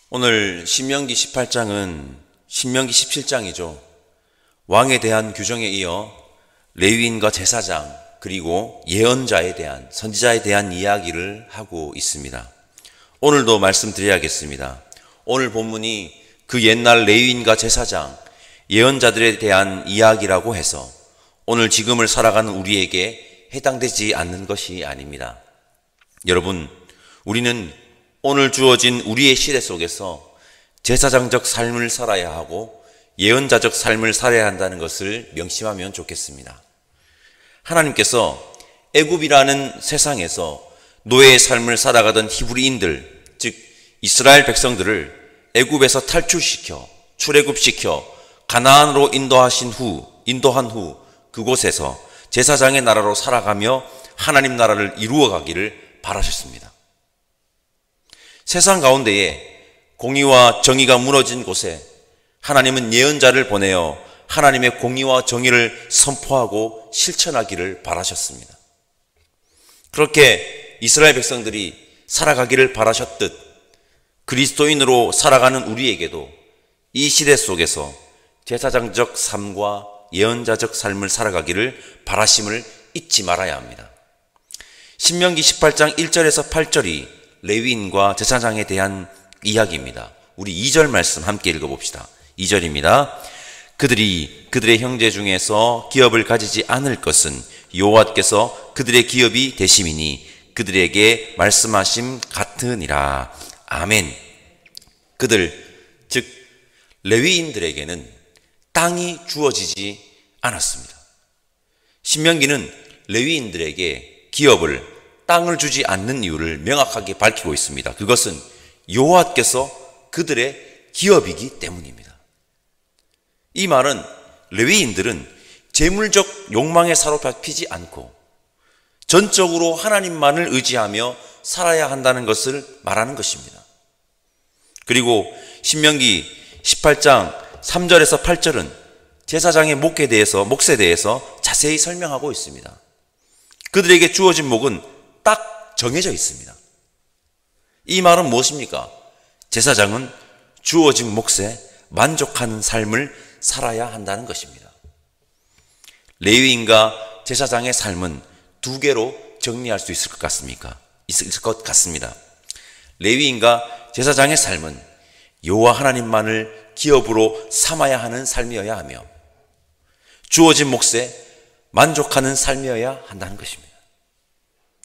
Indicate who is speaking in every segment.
Speaker 1: 오늘 신명기 18장은 신명기 17장이죠. 왕에 대한 규정에 이어 레위인과 제사장 그리고 예언자에 대한 선지자에 대한 이야기를 하고 있습니다. 오늘도 말씀드려야겠습니다. 오늘 본문이 그 옛날 레위인과 제사장, 예언자들에 대한 이야기라고 해서 오늘 지금을 살아가는 우리에게 해당되지 않는 것이 아닙니다. 여러분, 우리는 오늘 주어진 우리의 시대 속에서 제사장적 삶을 살아야 하고 예언자적 삶을 살아야 한다는 것을 명심하면 좋겠습니다. 하나님께서 애굽이라는 세상에서 노예의 삶을 살아가던 히브리인들, 즉 이스라엘 백성들을 애굽에서 탈출시켜 출애굽시켜 가나안으로 인도한 후 그곳에서 제사장의 나라로 살아가며 하나님 나라를 이루어가기를 바라셨습니다. 세상 가운데에 공의와 정의가 무너진 곳에 하나님은 예언자를 보내어 하나님의 공의와 정의를 선포하고 실천하기를 바라셨습니다. 그렇게 이스라엘 백성들이 살아가기를 바라셨듯 그리스도인으로 살아가는 우리에게도 이 시대 속에서 제사장적 삶과 예언자적 삶을 살아가기를 바라심을 잊지 말아야 합니다. 신명기 18장 1절에서 8절이 레위인과 제사장에 대한 이야기입니다. 우리 2절 말씀 함께 읽어봅시다. 2절입니다. 그들이 그들의 형제 중에서 기업을 가지지 않을 것은 여호와께서 그들의 기업이 되심이니 그들에게 말씀하심 같으니라. 아멘. 그들, 즉 레위인들에게는 땅이 주어지지 않았습니다. 신명기는 레위인들에게 기업을, 땅을 주지 않는 이유를 명확하게 밝히고 있습니다. 그것은 여호와께서 그들의 기업이기 때문입니다. 이 말은 레위인들은 재물적 욕망에 사로잡히지 않고 전적으로 하나님만을 의지하며 살아야 한다는 것을 말하는 것입니다. 그리고 신명기 18장 3절에서 8절은 제사장의 몫에 대해서 자세히 설명하고 있습니다. 그들에게 주어진 몫은 딱 정해져 있습니다. 이 말은 무엇입니까? 제사장은 주어진 몫에 만족하는 삶을 살아야 한다는 것입니다. 레위인과 제사장의 삶은 두 개로 정리할 수 있을 것 같습니다. 레위인과 제사장의 삶은 여호와 하나님만을 기업으로 삼아야 하는 삶이어야 하며 주어진 몫에 만족하는 삶이어야 한다는 것입니다.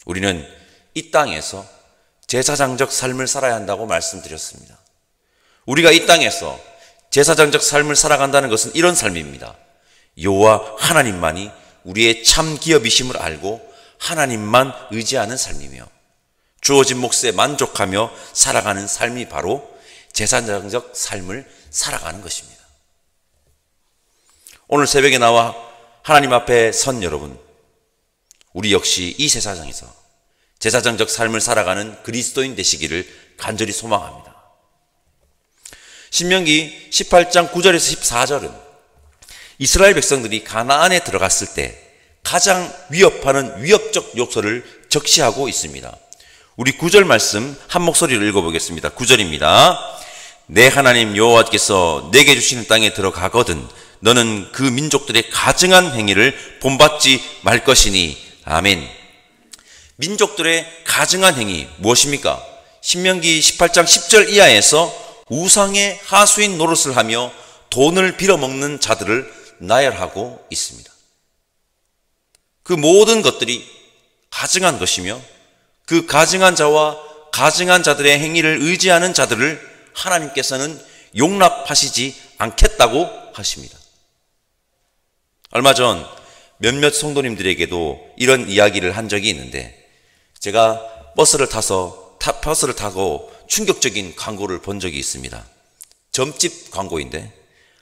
Speaker 1: 우리는 이 땅에서 제사장적 삶을 살아야 한다고 말씀드렸습니다. 우리가 이 땅에서 제사장적 삶을 살아간다는 것은 이런 삶입니다. 여호와 하나님만이 우리의 참 기업이심을 알고 하나님만 의지하는 삶이며 주어진 몫에 만족하며 살아가는 삶이 바로 제사장적 삶을 살아가는 것입니다. 오늘 새벽에 나와 하나님 앞에 선 여러분, 우리 역시 이 제사장적 삶을 살아가는 그리스도인 되시기를 간절히 소망합니다. 신명기 18장 9절에서 14절은 이스라엘 백성들이 가나안에 들어갔을 때 가장 위협하는 위협적 요소를 적시하고 있습니다. 우리 9절 말씀 한 목소리로 읽어보겠습니다. 9절입니다. 내 하나님 여호와께서 내게 주시는 땅에 들어가거든 너는 그 민족들의 가증한 행위를 본받지 말 것이니. 아멘. 민족들의 가증한 행위 무엇입니까? 신명기 18장 10절 이하에서 우상의 하수인 노릇을 하며 돈을 빌어먹는 자들을 나열하고 있습니다. 그 모든 것들이 가증한 것이며 그 가증한 자와 가증한 자들의 행위를 의지하는 자들을 하나님께서는 용납하시지 않겠다고 하십니다. 얼마 전 몇몇 성도님들에게도 이런 이야기를 한 적이 있는데 제가 버스를 타고 충격적인 광고를 본 적이 있습니다. 점집 광고인데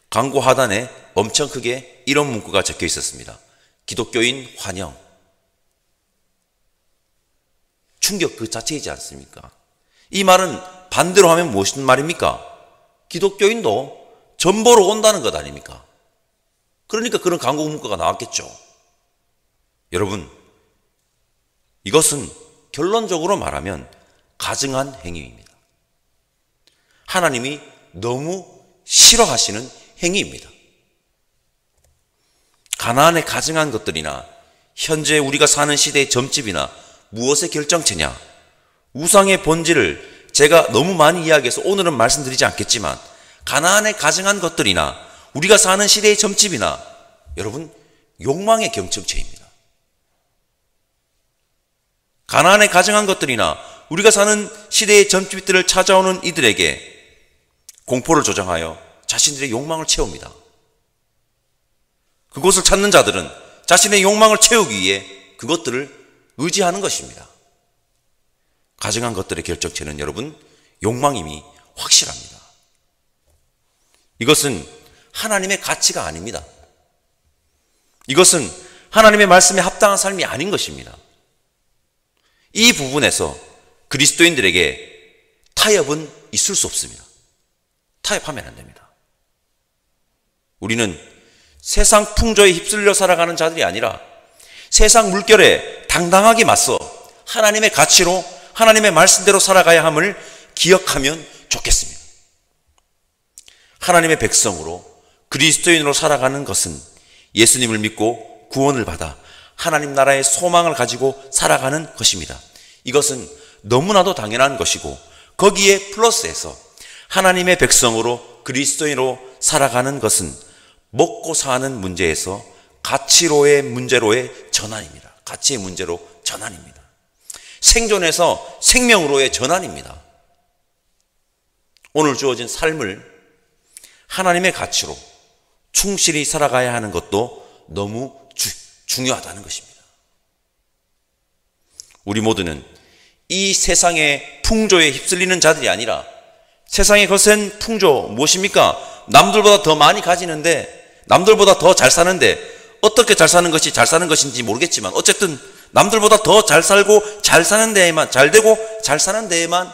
Speaker 1: 광고 하단에 엄청 크게 이런 문구가 적혀 있었습니다. 기독교인 환영. 충격 그 자체이지 않습니까? 이 말은 반대로 하면 무슨 말입니까? 기독교인도 전 보러 온다는 것 아닙니까? 그러니까 그런 광고 문구가 나왔겠죠. 여러분, 이것은 결론적으로 말하면 가증한 행위입니다. 하나님이 너무 싫어하시는 행위입니다. 가나안에 가증한 것들이나 현재 우리가 사는 시대의 점집이나 무엇의 결정체냐, 우상의 본질을 제가 너무 많이 이야기해서 오늘은 말씀드리지 않겠지만 가나안에 가증한 것들이나 우리가 사는 시대의 점집이나 여러분 욕망의 결정체입니다. 가나안에 가증한 것들이나 우리가 사는 시대의 점집들을 찾아오는 이들에게 공포를 조장하여 자신들의 욕망을 채웁니다. 그곳을 찾는 자들은 자신의 욕망을 채우기 위해 그것들을 의지하는 것입니다. 가증한 것들의 결정체는 여러분 욕망임이 확실합니다. 이것은 하나님의 가치가 아닙니다. 이것은 하나님의 말씀에 합당한 삶이 아닌 것입니다. 이 부분에서 그리스도인들에게 타협은 있을 수 없습니다. 타협하면 안 됩니다. 우리는 세상 풍조에 휩쓸려 살아가는 자들이 아니라 세상 물결에 당당하게 맞서 하나님의 가치로 하나님의 말씀대로 살아가야 함을 기억하면 좋겠습니다. 하나님의 백성으로 그리스도인으로 살아가는 것은 예수님을 믿고 구원을 받아 하나님 나라의 소망을 가지고 살아가는 것입니다. 이것은 너무나도 당연한 것이고 거기에 플러스해서 하나님의 백성으로 그리스도인으로 살아가는 것은 먹고 사는 문제에서 가치로의 문제로의 전환입니다. 가치의 문제로 전환입니다. 생존에서 생명으로의 전환입니다. 오늘 주어진 삶을 하나님의 가치로 충실히 살아가야 하는 것도 너무 중요하다는 것입니다. 우리 모두는 이 세상의 풍조에 휩쓸리는 자들이 아니라 세상의 거센 풍조 무엇입니까? 남들보다 더 많이 가지는데 남들보다 더 잘 사는데 어떻게 잘 사는 것이 잘 사는 것인지 모르겠지만 어쨌든 남들보다 더 잘 살고 잘 사는 데에만 잘 되고 잘 사는 데에만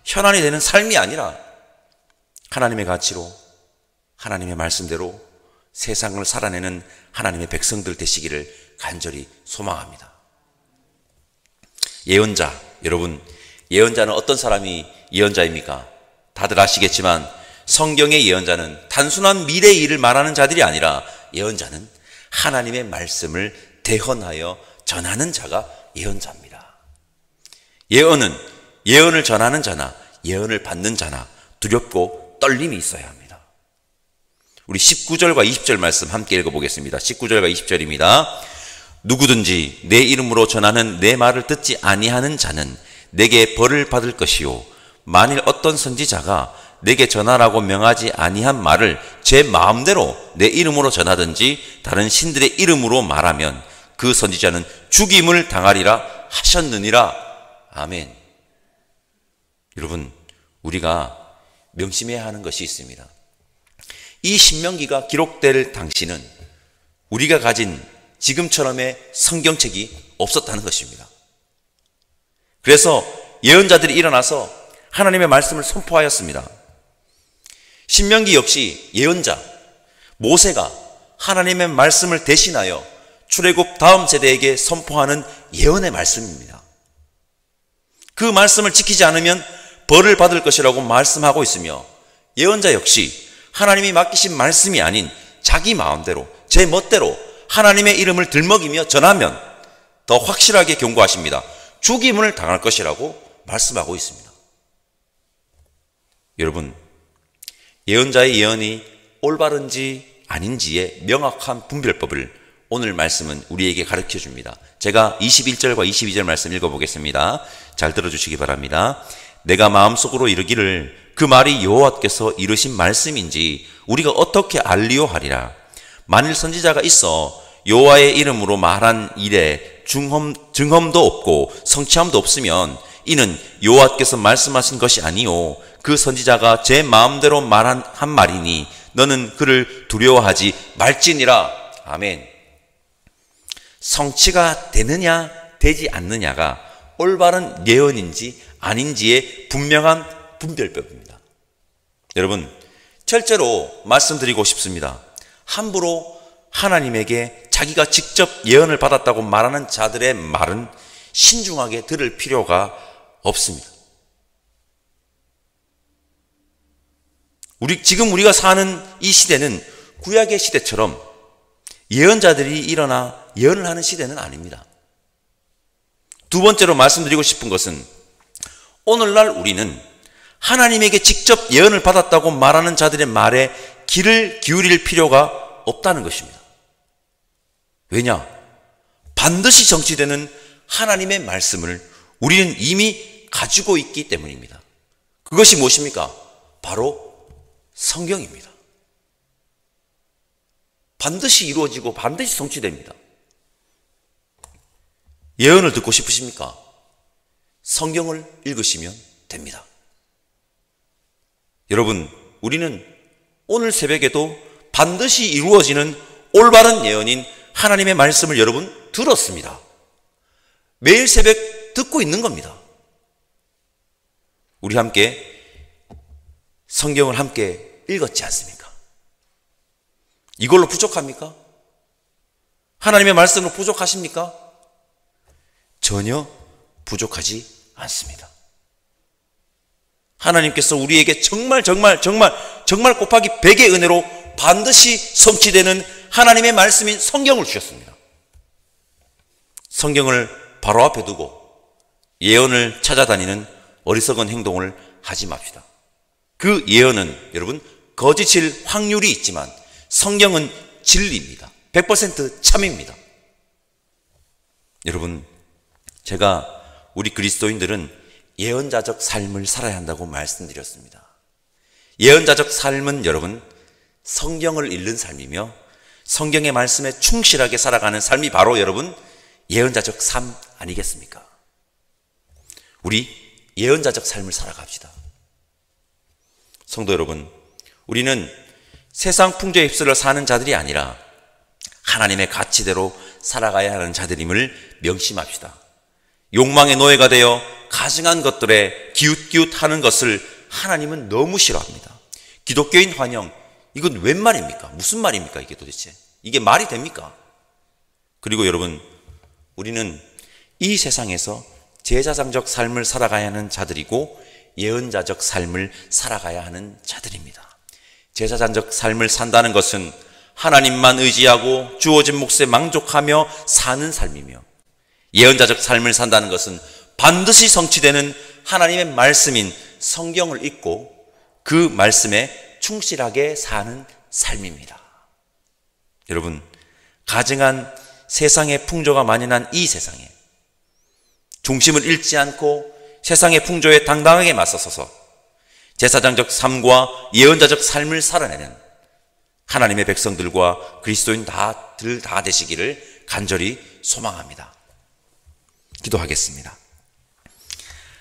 Speaker 1: 현안이 되는 삶이 아니라 하나님의 가치로 하나님의 말씀대로 세상을 살아내는 하나님의 백성들 되시기를 간절히 소망합니다. 예언자, 여러분 예언자는 어떤 사람이 예언자입니까? 다들 아시겠지만 성경의 예언자는 단순한 미래의 일을 말하는 자들이 아니라 예언자는 하나님의 말씀을 대언하여 전하는 자가 예언자입니다. 예언은 예언을 전하는 자나 예언을 받는 자나 두렵고 떨림이 있어야 합니다. 우리 19절과 20절 말씀 함께 읽어보겠습니다. 19절과 20절입니다. 누구든지 내 이름으로 전하는 내 말을 듣지 아니하는 자는 내게 벌을 받을 것이요 만일 어떤 선지자가 내게 전하라고 명하지 아니한 말을 제 마음대로 내 이름으로 전하든지 다른 신들의 이름으로 말하면 그 선지자는 죽임을 당하리라 하셨느니라. 아멘. 여러분 우리가 명심해야 하는 것이 있습니다. 이 신명기가 기록될 당시는 우리가 가진 지금처럼의 성경책이 없었다는 것입니다. 그래서 예언자들이 일어나서 하나님의 말씀을 선포하였습니다. 신명기 역시 예언자 모세가 하나님의 말씀을 대신하여 출애굽 다음 세대에게 선포하는 예언의 말씀입니다. 그 말씀을 지키지 않으면 벌을 받을 것이라고 말씀하고 있으며 예언자 역시 하나님이 맡기신 말씀이 아닌 자기 마음대로 제 멋대로 하나님의 이름을 들먹이며 전하면 더 확실하게 경고하십니다. 죽임을 당할 것이라고 말씀하고 있습니다. 여러분 예언자의 예언이 올바른지 아닌지의 명확한 분별법을 오늘 말씀은 우리에게 가르쳐 줍니다. 제가 21절과 22절 말씀 읽어보겠습니다. 잘 들어주시기 바랍니다. 내가 마음속으로 이르기를 그 말이 여호와께서 이르신 말씀인지 우리가 어떻게 알리오 하리라. 만일 선지자가 있어 여호와의 이름으로 말한 일에 증험도 없고 성취함도 없으면 이는 여호와께서 말씀하신 것이 아니요 그 선지자가 제 마음대로 한 말이니 너는 그를 두려워하지 말지니라. 아멘. 성취가 되느냐 되지 않느냐가 올바른 예언인지 아닌지의 분명한 분별법입니다. 여러분 철저로 말씀드리고 싶습니다. 함부로 하나님에게 자기가 직접 예언을 받았다고 말하는 자들의 말은 신중하게 들을 필요가 없습니다. 지금 우리가 사는 이 시대는 구약의 시대처럼 예언자들이 일어나 예언을 하는 시대는 아닙니다. 두 번째로 말씀드리고 싶은 것은 오늘날 우리는 하나님에게 직접 예언을 받았다고 말하는 자들의 말에 귀를 기울일 필요가 없다는 것입니다. 왜냐? 반드시 성취되는 하나님의 말씀을 우리는 이미 가지고 있기 때문입니다. 그것이 무엇입니까? 바로 성경입니다. 반드시 이루어지고 반드시 성취됩니다. 예언을 듣고 싶으십니까? 성경을 읽으시면 됩니다. 여러분, 우리는 오늘 새벽에도 반드시 이루어지는 올바른 예언인 하나님의 말씀을 여러분 들었습니다. 매일 새벽 듣고 있는 겁니다. 우리 함께 성경을 함께 읽었지 않습니까? 이걸로 부족합니까? 하나님의 말씀으로 부족하십니까? 전혀 부족하지 않습니다. 하나님께서 우리에게 정말 곱하기 100의 은혜로 반드시 성취되는 하나님의 말씀인 성경을 주셨습니다. 성경을 바로 앞에 두고 예언을 찾아다니는 어리석은 행동을 하지 맙시다. 그 예언은 여러분 거짓일 확률이 있지만 성경은 진리입니다. 100% 참입니다. 여러분, 제가 우리 그리스도인들은 예언자적 삶을 살아야 한다고 말씀드렸습니다. 예언자적 삶은 여러분 성경을 읽는 삶이며 성경의 말씀에 충실하게 살아가는 삶이 바로 여러분 예언자적 삶 아니겠습니까? 우리 예언자적 삶을 살아갑시다. 성도 여러분, 우리는 세상 풍조에 휩쓸려 사는 자들이 아니라 하나님의 가치대로 살아가야 하는 자들임을 명심합시다. 욕망의 노예가 되어 가증한 것들에 기웃기웃하는 것을 하나님은 너무 싫어합니다. 기독교인 환영, 이건 웬 말입니까? 무슨 말입니까? 이게 도대체 이게 말이 됩니까? 그리고 여러분, 우리는 이 세상에서 제사장적 삶을 살아가야 하는 자들이고 예언자적 삶을 살아가야 하는 자들입니다. 제사장적 삶을 산다는 것은 하나님만 의지하고 주어진 몫에 만족하며 사는 삶이며, 예언자적 삶을 산다는 것은 반드시 성취되는 하나님의 말씀인 성경을 읽고 그 말씀에 충실하게 사는 삶입니다. 여러분, 가증한 세상의 풍조가 만연한 이 세상에 중심을 잃지 않고 세상의 풍조에 당당하게 맞서서서 제사장적 삶과 예언자적 삶을 살아내는 하나님의 백성들과 그리스도인 다 되시기를 간절히 소망합니다. 기도하겠습니다.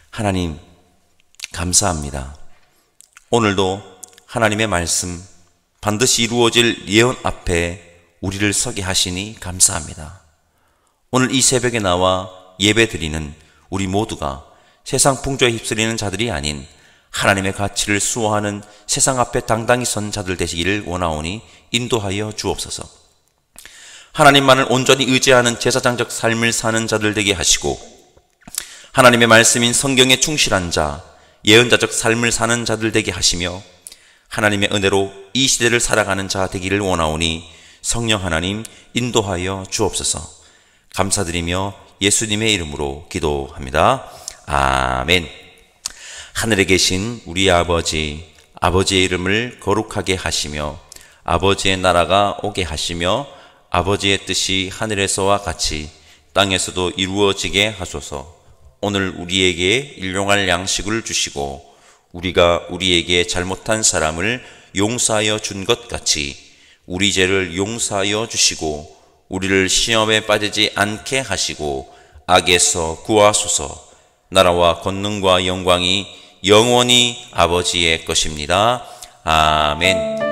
Speaker 1: 하나님, 감사합니다. 오늘도 하나님의 말씀 반드시 이루어질 예언 앞에 우리를 서게 하시니 감사합니다. 오늘 이 새벽에 나와 예배드리는 우리 모두가 세상 풍조에 휩쓸리는 자들이 아닌 하나님의 가치를 수호하는 세상 앞에 당당히 선 자들 되시기를 원하오니 인도하여 주옵소서. 하나님만을 온전히 의지하는 제사장적 삶을 사는 자들 되게 하시고 하나님의 말씀인 성경에 충실한 자, 예언자적 삶을 사는 자들 되게 하시며 하나님의 은혜로 이 시대를 살아가는 자 되기를 원하오니 성령 하나님 인도하여 주옵소서. 감사드리며 예수님의 이름으로 기도합니다. 아멘. 하늘에 계신 우리 아버지, 아버지의 이름을 거룩하게 하시며 아버지의 나라가 오게 하시며 아버지의 뜻이 하늘에서와 같이 땅에서도 이루어지게 하소서. 오늘 우리에게 일용할 양식을 주시고 우리가 우리에게 잘못한 사람을 용서하여 준 것 같이 우리 죄를 용서하여 주시고 우리를 시험에 빠지지 않게 하시고 악에서 구하소서. 나라와 권능과 영광이 영원히 아버지의 것입니다. 아멘.